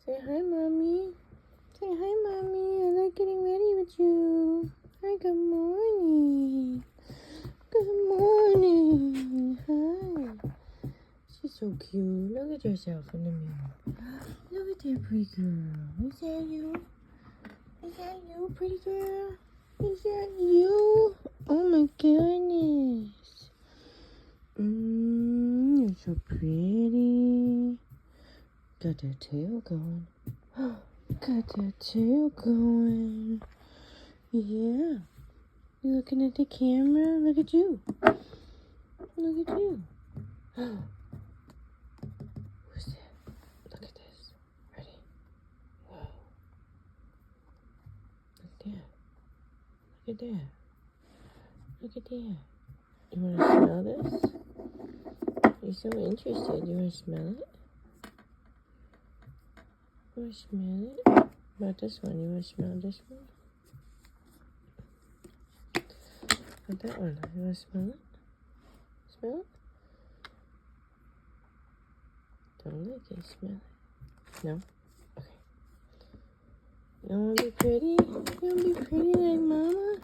Say hi, Mommy. Say hi, Mommy. I like getting ready with you. Hi, good morning. Good morning. Hi. She's so cute. Look at yourself in the mirror. Look at that pretty girl. Is that you? Is that you, pretty girl? Is that you? Oh my goodness. You're so pretty. Got that tail going. Got that tail going. Yeah. You looking at the camera? Look at you. Look at you. Who's that? Look at this. Ready? Whoa. Look at that. Look at that. Look at that. You want to smell this? You're so interested. You want to smell it? You want to smell it? What about this one? You want to smell this one? What about that one? You want to smell it? Smell it? Don't lick it. Smell it. No? Okay. You want to be pretty? You want to be pretty like Mama?